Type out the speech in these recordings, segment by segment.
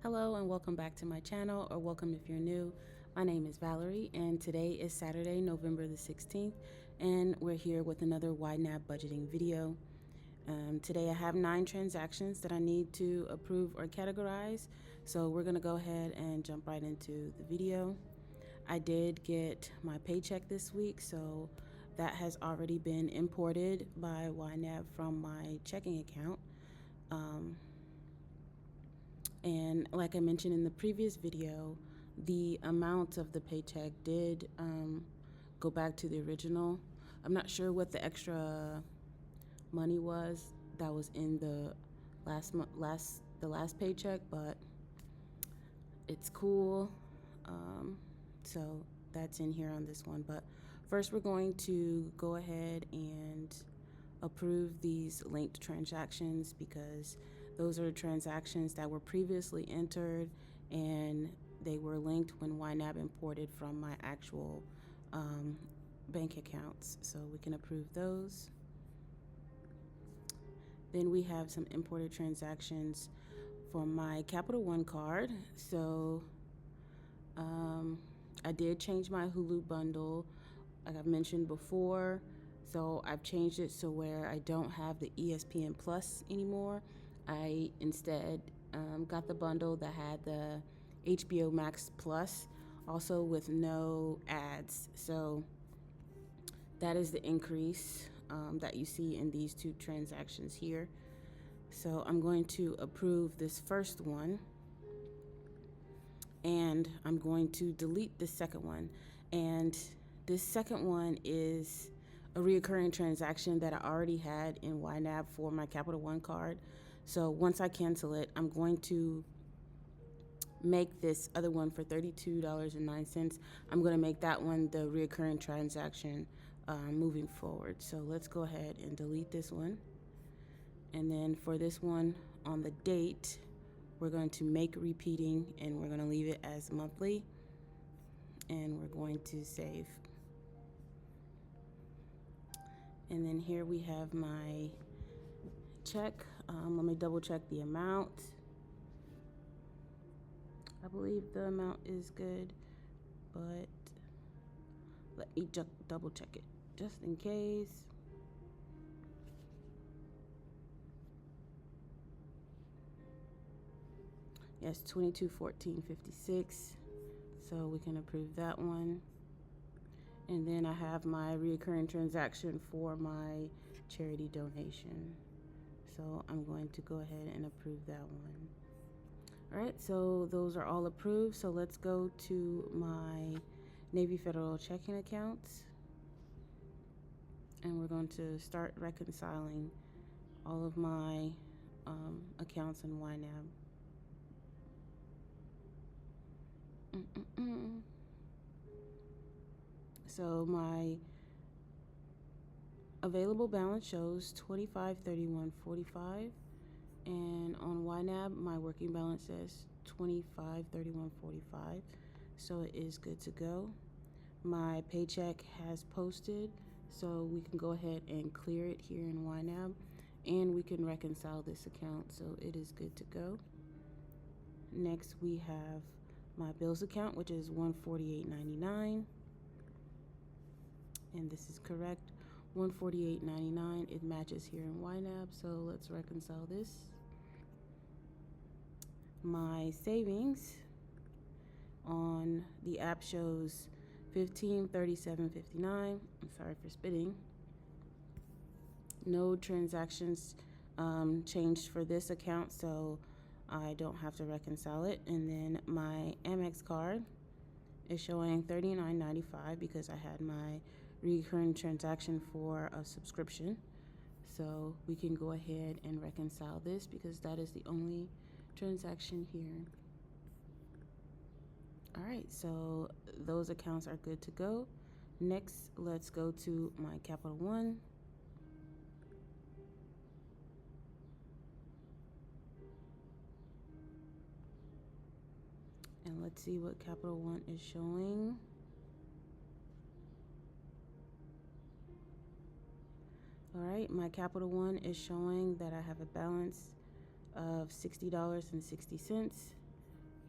Hello and welcome back to my channel, or welcome if you're new. My name is Valerie and today is Saturday, November the 16th, and we're here with another YNAB budgeting video. Today I have 9 transactions that I need to approve or categorize, so we're going to go ahead and jump right into the video. I did get my paycheck this week, so that has already been imported by YNAB from my checking account. And like I mentioned in the previous video, the amount of the paycheck did go back to the original. I'm not sure what the extra money was that was in the last paycheck, but it's cool. So that's in here on this one. But first, we're going to go ahead and approve these linked transactions because those are transactions that were previously entered and they were linked when YNAB imported from my actual bank accounts. So we can approve those. Then we have some imported transactions for my Capital One card. So I did change my Hulu bundle, like I've mentioned before. So I've changed it so where I don't have the ESPN Plus anymore. I instead got the bundle that had the HBO Max Plus, also with no ads. So that is the increase that you see in these 2 transactions here. So I'm going to approve this first one, and I'm going to delete the second one. And this second one is a reoccurring transaction that I already had in YNAB for my Capital One card. So once I cancel it, I'm going to make this other one for $32.09. I'm going to make that one the reoccurring transaction moving forward. So let's go ahead and delete this one. And then for this one, on the date, we're going to make repeating, and we're going to leave it as monthly. And we're going to save. And then here we have my check. Let me double check the amount. I believe the amount is good, but let me double check it just in case. Yes, $22.14.56. So we can approve that one. And then I have my recurring transaction for my charity donation. So I'm going to go ahead and approve that one. All right, so those are all approved. So let's go to my Navy Federal checking accounts. And we're going to start reconciling all of my accounts in YNAB. So my available balance shows $25.31.45, and on YNAB my working balance says $25.31.45. So it is good to go. My paycheck has posted, so we can go ahead and clear it here in YNAB, and we can reconcile this account, so it is good to go. Next we have my bills account, which is $148.99, and this is correct, $148.99. It matches here in YNAB, so let's reconcile this. My savings on the app shows $15.37.59. I'm sorry for spitting. No transactions changed for this account, so I don't have to reconcile it. And then my Amex card is showing $39.95 because I had my recurring transaction for a subscription. So we can go ahead and reconcile this because that is the only transaction here. All right, so those accounts are good to go. Next, let's go to my Capital One. And let's see what Capital One is showing. All right, my Capital One is showing that I have a balance of $60.60.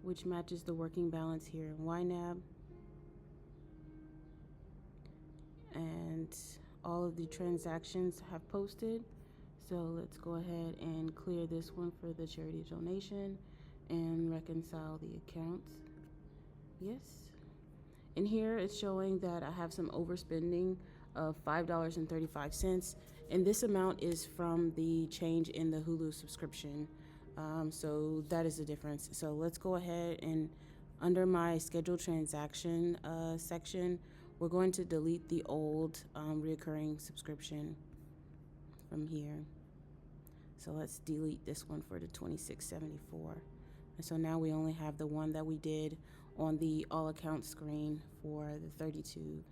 which matches the working balance here in YNAB. And all of the transactions have posted. So let's go ahead and clear this one for the charity donation and reconcile the accounts. Yes. In here, it's showing that I have some overspending of $5.35, and this amount is from the change in the Hulu subscription. So that is the difference. So let's go ahead and under my scheduled transaction section, we're going to delete the old reoccurring subscription from here. So let's delete this one for the $26.74. And so now we only have the one that we did on the all account screen for the $32.09.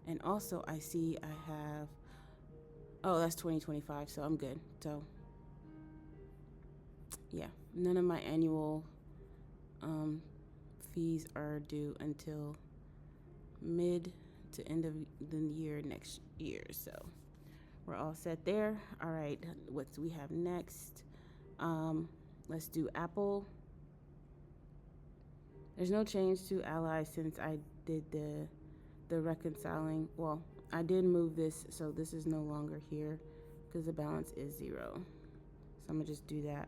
And also I see I have, oh, that's 2025, so I'm good. So yeah, none of my annual fees are due until mid to end of the year next year. So we're all set there. All right, what do we have next? Let's do Apple. There's no change to Ally since I did the reconciling. Well, I did move this, so this is no longer here because the balance is 0. So I'm gonna just do that.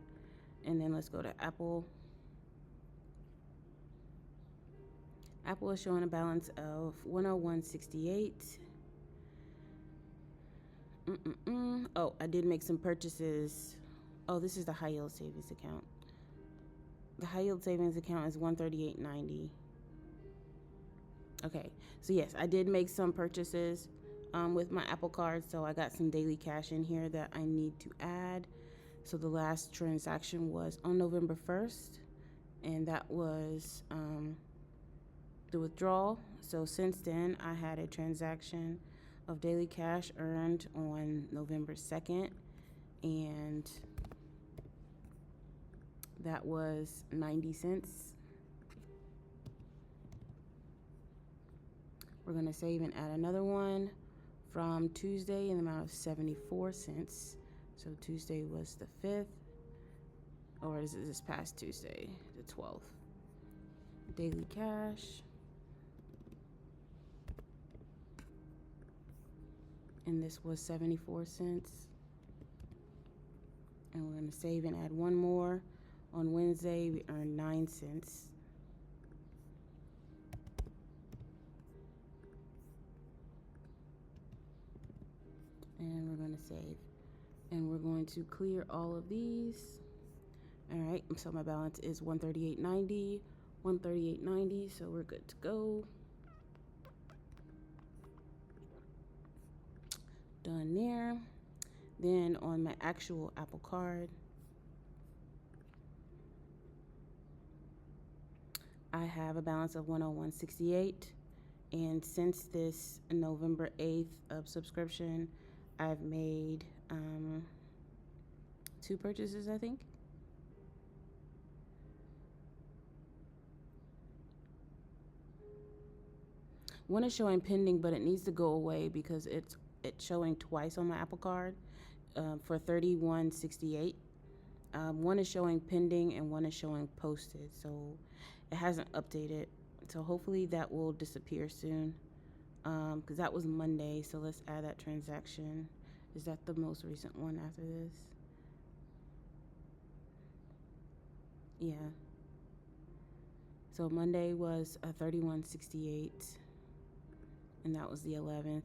And then let's go to Apple. Apple is showing a balance of $101.68. Oh, I did make some purchases. Oh, this is the high yield savings account. The high yield savings account is $138.90. Okay, so yes, I did make some purchases with my Apple Card, so I got some daily cash in here that I need to add. So the last transaction was on November 1st, and that was the withdrawal. So since then, I had a transaction of daily cash earned on November 2nd, and that was 90 cents. We're going to save and add another one from Tuesday in the amount of 74 cents. So Tuesday was the 5th, or is it this past Tuesday, the 12th? Daily cash. And this was 74 cents. And we're going to save and add one more. On Wednesday, we earned 9 cents. And we're going to save. And we're going to clear all of these. All right, so my balance is $138.90, $138.90, so we're good to go. Done there. Then on my actual Apple Card, I have a balance of $101.68, and since this November 8th of subscription, I've made 2 purchases, I think. One is showing pending, but it needs to go away because it's showing twice on my Apple Card for $31.68. One is showing pending and one is showing posted, so it hasn't updated. So hopefully that will disappear soon because that was Monday. So let's add that transaction. Is that the most recent one after this? Yeah. So Monday was $31.68, and that was the 11th.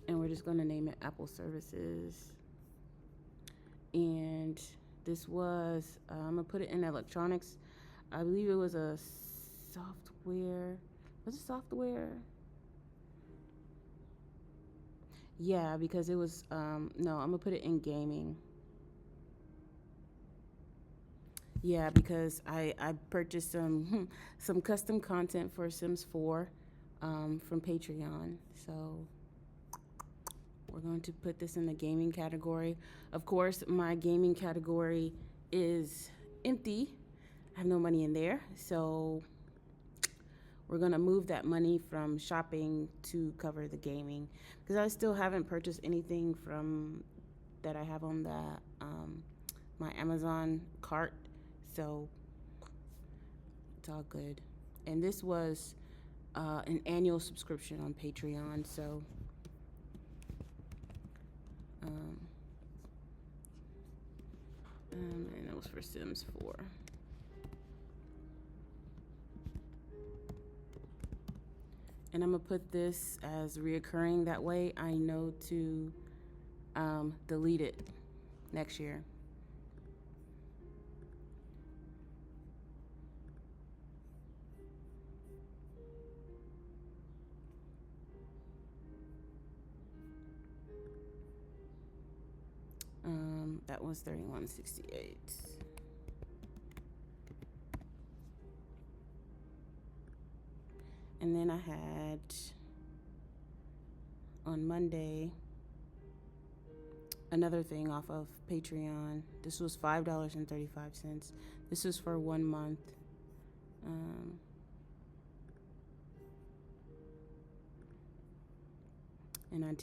And we're just going to name it Apple Services. And this was, I'm going to put it in electronics. I believe it was a software. Was it software? Yeah, because it was, no, I'm going to put it in gaming. Yeah, because I purchased some custom content for Sims 4 from Patreon. So we're going to put this in the gaming category. Of course, my gaming category is empty. I have no money in there. So we're going to move that money from shopping to cover the gaming because I still haven't purchased anything from that I have on my Amazon cart, so it's all good. And this was an annual subscription on Patreon, so and it was for Sims 4. And I'm gonna put this as reoccurring, that way I know to delete it next year. That was $31.68. And then I had on Monday another thing off of Patreon. This was $5.35. This was for 1 month. And I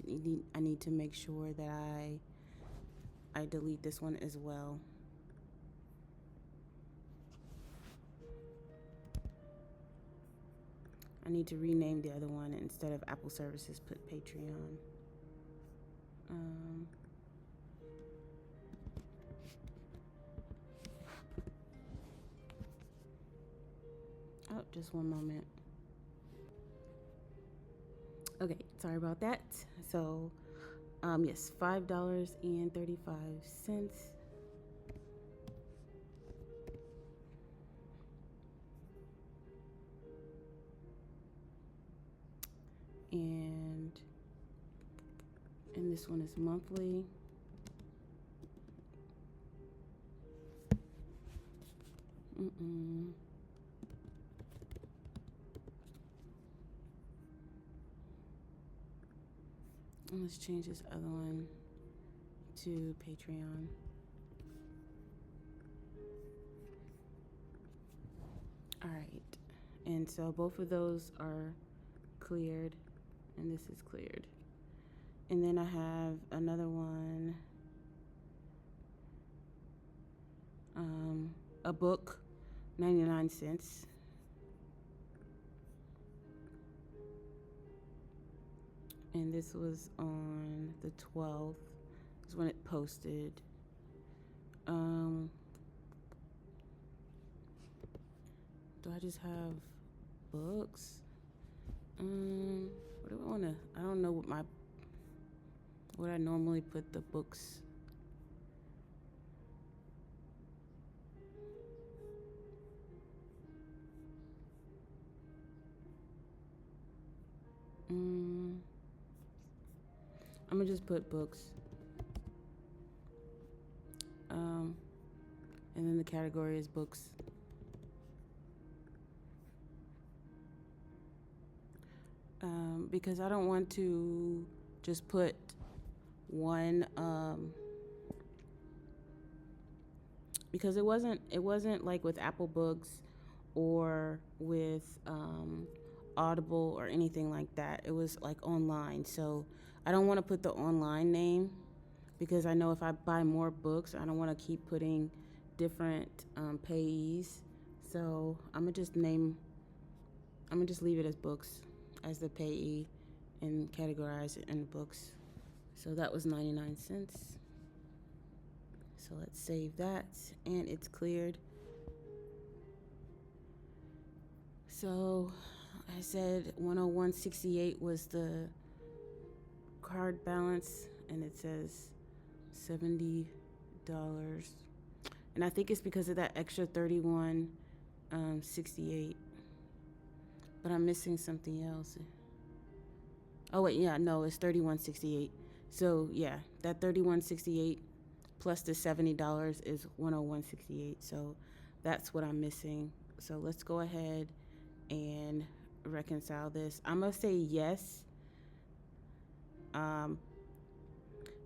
need to make sure that I delete this one as well. I need to rename the other one, instead of Apple Services, put Patreon. Oh, just one moment. Okay, sorry about that. So, yes, $5.35. And this one is monthly. And let's change this other one to Patreon. All right, and so both of those are cleared, and this is cleared. And then I have another one, a book, 99 cents. And this was on the 12th, is when it posted. Do I just have books? What do I wanna, I don't know what I normally put the books. I'm gonna just put books. And then the category is books. Because I don't want to just put one, because it wasn't like with Apple Books or with Audible or anything like that. It was like online. So I don't want to put the online name, because I know if I buy more books, I don't want to keep putting different payees. So I'm gonna just leave it as books, as the payee, and categorize it in books. So that was 99 cents. So let's save that, and it's cleared. So I said 101.68 was the card balance, and it says $70. And I think it's because of that extra 31.68. But I'm missing something else. Oh wait, yeah, no, it's 31.68. So yeah, that 31.68 plus the $70 is 101.68. So that's what I'm missing. So let's go ahead and reconcile this. I'm gonna say yes,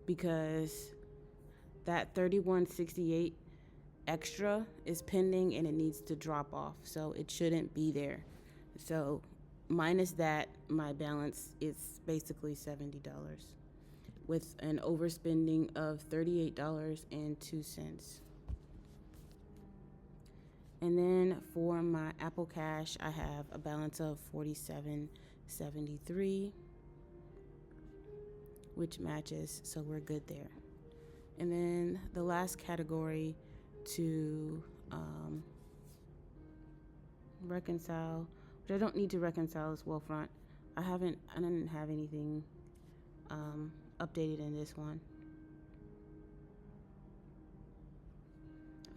because that 31.68 extra is pending and it needs to drop off, so it shouldn't be there. So minus that, my balance is basically $70 with an overspending of $38.02. And then for my Apple Cash, I have a balance of $47.73, which matches, so we're good there. And then the last category to reconcile, which I don't need to reconcile, is Wealthfront. I didn't have anything updated in this one.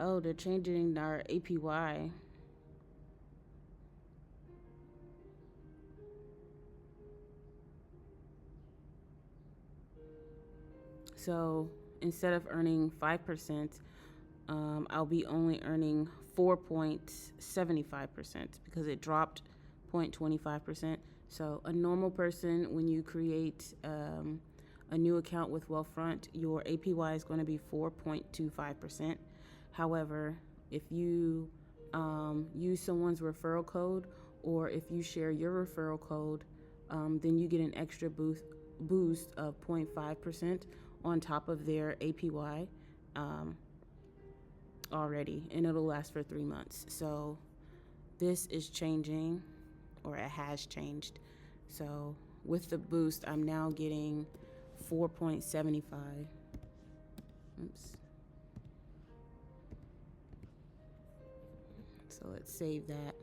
Oh, they're changing our APY. So instead of earning 5%, I'll be only earning 4.75% because it dropped 0.25%. So a normal person, when you create a new account with Wealthfront, your APY is going to be 4.25%. However, if you use someone's referral code, or if you share your referral code, then you get an extra boost of 0.5% on top of their APY already, and it'll last for 3 months. So this is changing, or it has changed. So with the boost, I'm now getting 4.75. Oops. So let's save that.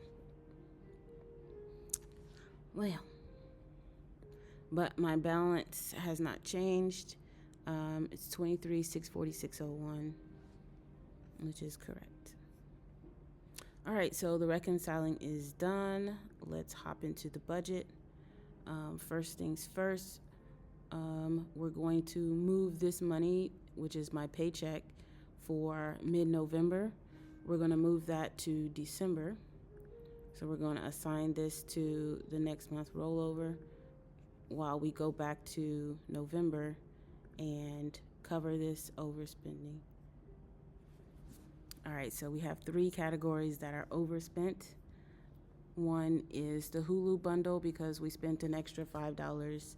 Well, but my balance has not changed. It's 23,646.01, which is correct. All right, so the reconciling is done. Let's hop into the budget. First things first, we're going to move this money, which is my paycheck, for mid-November. We're going to move that to December. So we're going to assign this to the next month rollover while we go back to November and cover this overspending. All right, so we have 3 categories that are overspent. One is the Hulu bundle, because we spent an extra $5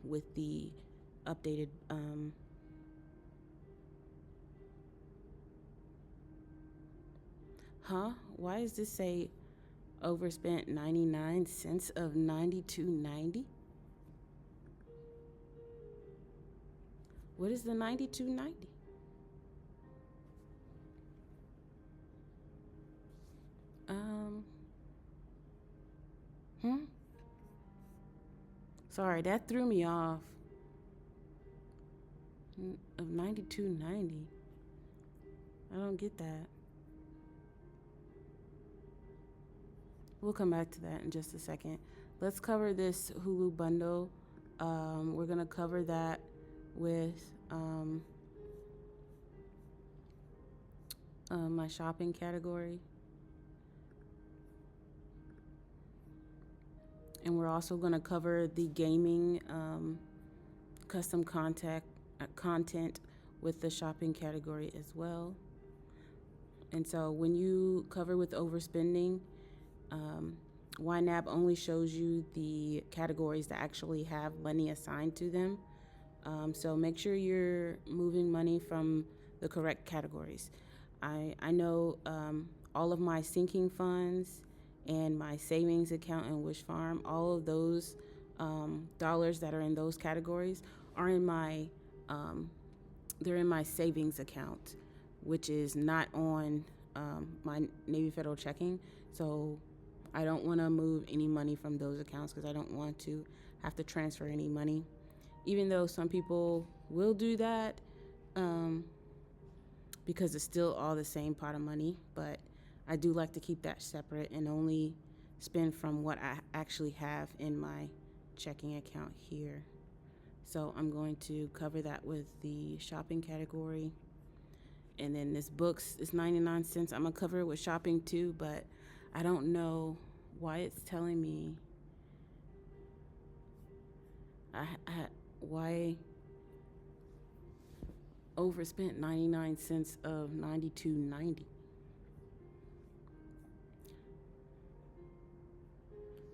with the updated why does this say overspent 99 cents of $92.90? What is the $92.90? Sorry, that threw me off. Of $92.90. I don't get that. We'll come back to that in just a second. Let's cover this Hulu bundle. We're gonna cover that with my shopping category. And we're also gonna cover the gaming custom content with the shopping category as well. And so when you cover with overspending, YNAB only shows you the categories that actually have money assigned to them. So make sure you're moving money from the correct categories. I know all of my sinking funds and my savings account and Wish Farm, all of those dollars that are in those categories are in my they're in my savings account, which is not on my Navy Federal checking. So I don't want to move any money from those accounts because I don't want to have to transfer any money, even though some people will do that because it's still all the same pot of money. But I do like to keep that separate and only spend from what I actually have in my checking account here. So I'm going to cover that with the shopping category. And then this books is 99 cents. I'm going to cover it with shopping too, but I don't know why it's telling me why overspent 99 cents of $92.90.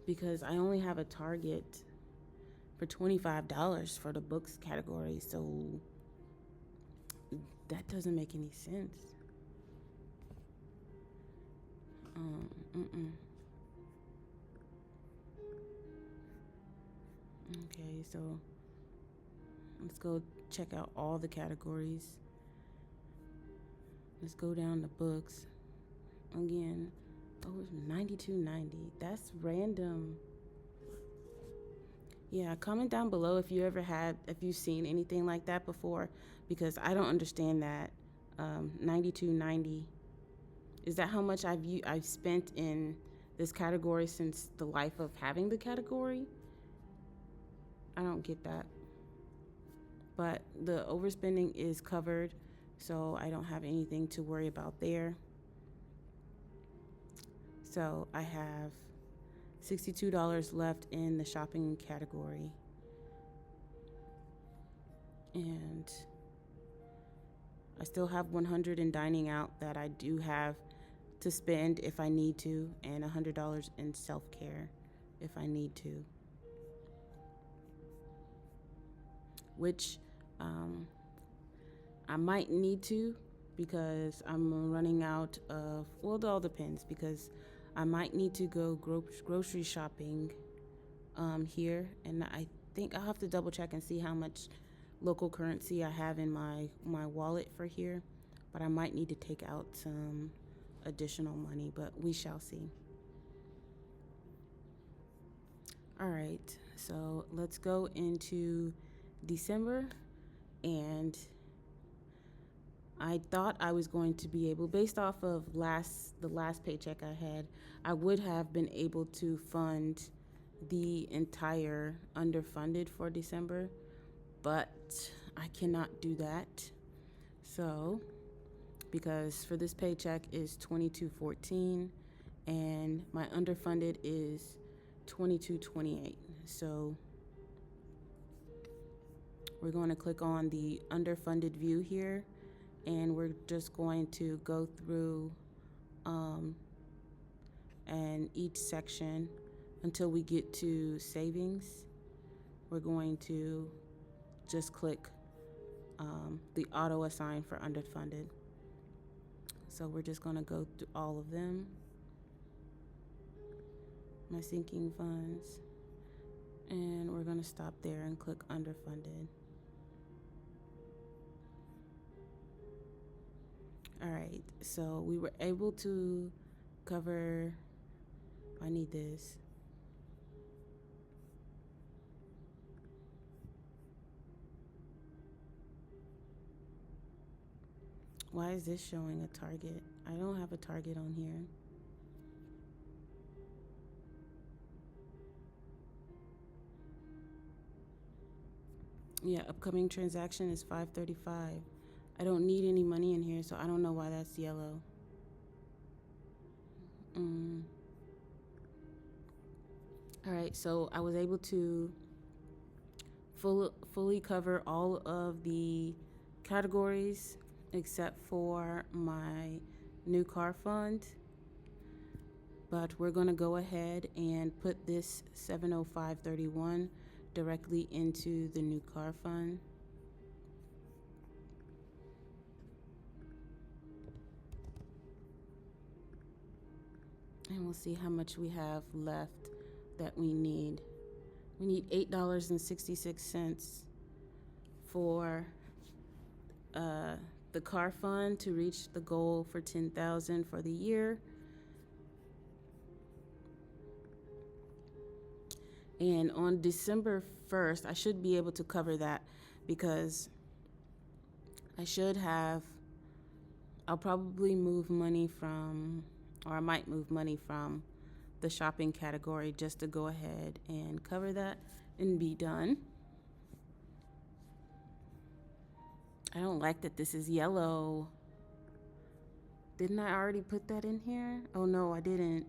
Because I only have a target for $25 for the books category, so that doesn't make any sense. Mm-mm. Okay, so let's go check out all the categories. Let's go down to books. Again, oh, it's $92.90. That's random. Yeah, comment down below if if you've seen anything like that before, because I don't understand that. $92.90. Is that how much I've spent in this category since the life of having the category? I don't get that. But the overspending is covered, so I don't have anything to worry about there. So I have $62 left in the shopping category. And I still have $100 in dining out that I do have to spend if I need to, and $100 in self-care if I need to. Which I might need to, because I'm running out of, well, it all depends, because I might need to go grocery shopping here, and I think I'll have to double check and see how much local currency I have in my wallet for here, but I might need to take out some additional money, but we shall see. All right, so let's go into December, and I thought I was going to be able, based off of the last paycheck I had, I would have been able to fund the entire underfunded for December, but I cannot do that. So, because for this paycheck is $22.14 and my underfunded is $22.28. So we're going to click on the underfunded view here, and we're just going to go through and each section until we get to savings. We're going to just click the auto assign for underfunded. So we're just going to go through all of them. My sinking funds, and we're going to stop there and click underfunded. All right, so we were able to cover, I need this. Why is this showing a target? I don't have a target on here. Yeah, upcoming transaction is 535. I don't need any money in here, so I don't know why that's yellow. All right, so I was able to fully cover all of the categories except for my new car fund. But we're going to go ahead and put this $705.31 directly into the new car fund. And we'll see how much we have left that we need. We need $8.66 for the car fund to reach the goal for $10,000 for the year. And on December 1st, I should be able to cover that, because I'll probably move money from, or I might move money from the shopping category just to go ahead and cover that and be done. I don't like that this is yellow. Didn't I already put that in here? Oh no, I didn't.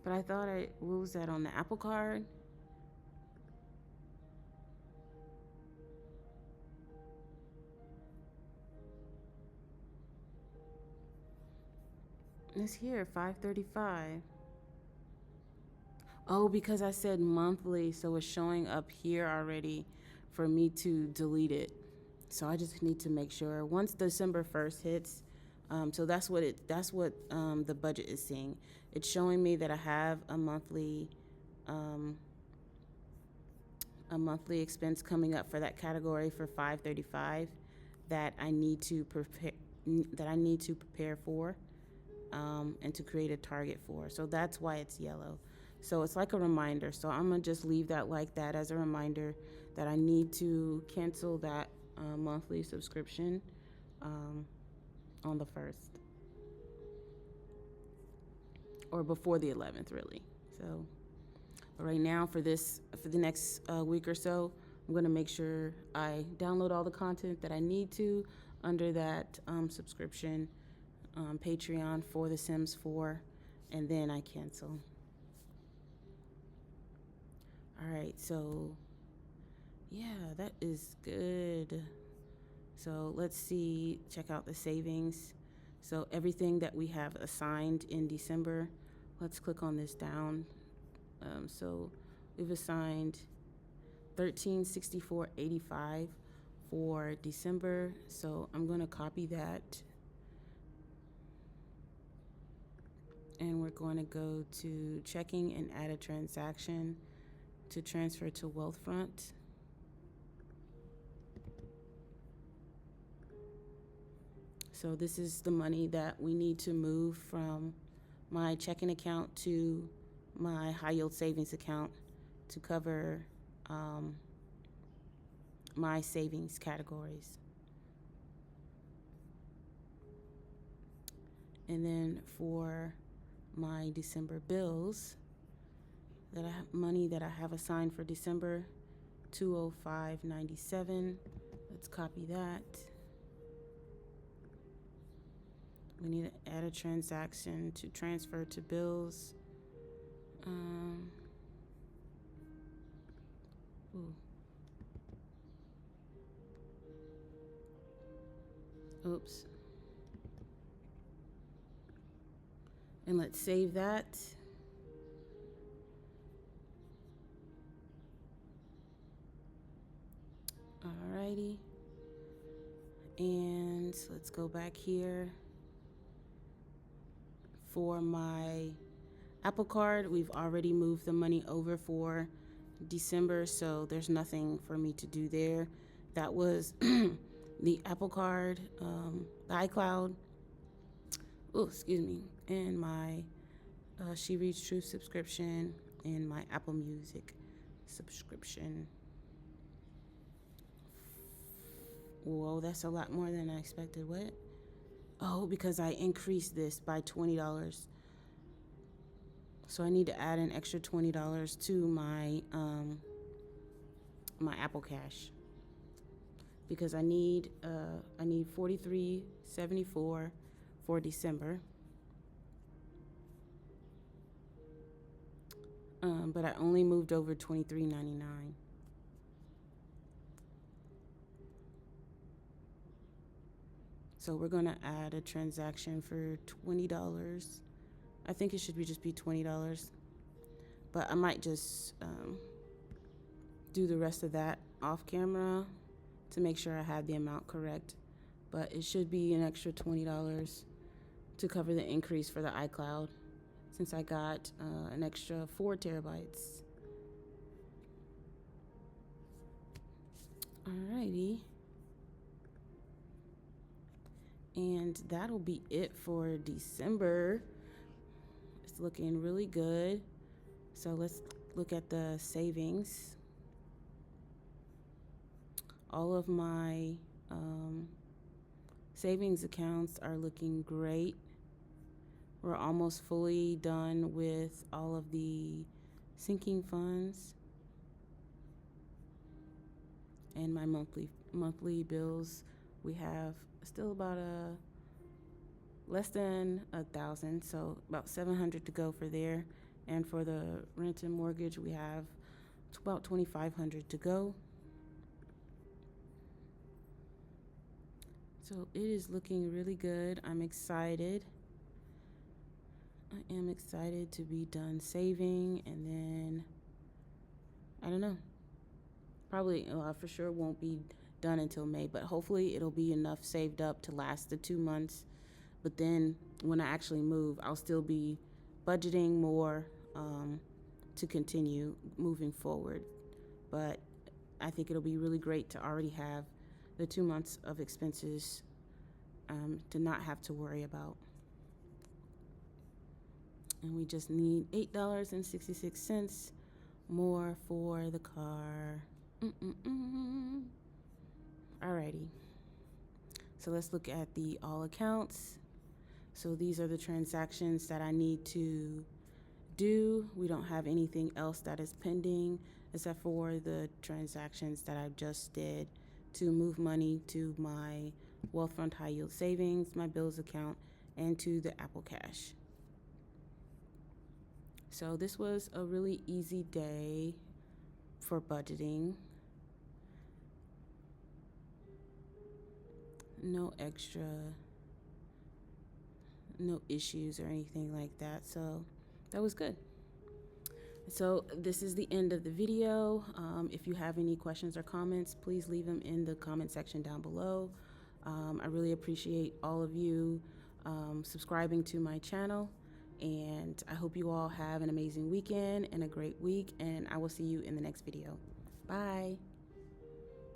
But I thought what was that on the Apple Card? It's here, 535. Oh, because I said monthly, so it's showing up here already for me to delete it. So I just need to make sure once December 1st hits, So that's what the budget is seeing. It's showing me that I have a monthly expense coming up for that category for 535 that I need to prepare for, and to create a target for. So that's why it's yellow. So it's like a reminder. So I'm gonna just leave that like that as a reminder that I need to cancel that monthly subscription on the 1st or before the 11th, really. So right now, for the next week or so, I'm going to make sure I download all the content that I need to under that subscription, Patreon for The Sims 4, and then I cancel. All right, so yeah, that is good. So let's see, check out the savings. So everything that we have assigned in December, let's click on this down. So we've assigned $1364.85 for December. So I'm going to copy that, and we're going to go to checking and add a transaction to transfer to Wealthfront. So this is the money that we need to move from my checking account to my high yield savings account to cover my savings categories. And then for my December bills, money that I have assigned for December, $205.97. Let's copy that. We need to add a transaction to transfer to bills. Oops. And let's save that. Alrighty. And let's go back here. For my Apple Card, we've already moved the money over for December, so there's nothing for me to do there. That was the Apple Card, the iCloud, and my She Reads Truth subscription, and my Apple Music subscription. Whoa, that's a lot more than I expected. What? Oh, because I increased this by $20. So I need to add an extra $20 to my my Apple Cash, because I need $43.74 for December. But I only moved over $23.99. So we're gonna add a transaction for $20. I think it should just be $20, but I might just do the rest of that off camera to make sure I have the amount correct. But it should be an extra $20 to cover the increase for the iCloud, since I got an extra 4 terabytes. Alrighty. And that'll be it for December. It's looking really good. So let's look at the savings. All of my savings accounts are looking great. We're almost fully done with all of the sinking funds. And my monthly bills, we have still about less than 1,000, so about 700 to go for there. And for the rent and mortgage, we have about 2,500 to go. So it is looking really good. I'm excited. I am excited to be done saving, and then I don't know. Probably for sure won't be done until May, but hopefully it'll be enough saved up to last the 2 months But then when I actually move, I'll still be budgeting more to continue moving forward. But I think it'll be really great to already have the 2 months of expenses to not have to worry about. And we just need $8.66 more for the car. Alrighty. So let's look at the all accounts. So these are the transactions that I need to do. We don't have anything else that is pending except for the transactions that I just did to move money to my Wealthfront High Yield Savings, my bills account, and to the Apple Cash. So this was a really easy day for budgeting. No issues or anything like that. So that was good. So this is the end of the video. If you have any questions or comments, please leave them in the comment section down below. I really appreciate all of you subscribing to my channel, and I hope you all have an amazing weekend and a great week, and I will see you in the next video. Bye.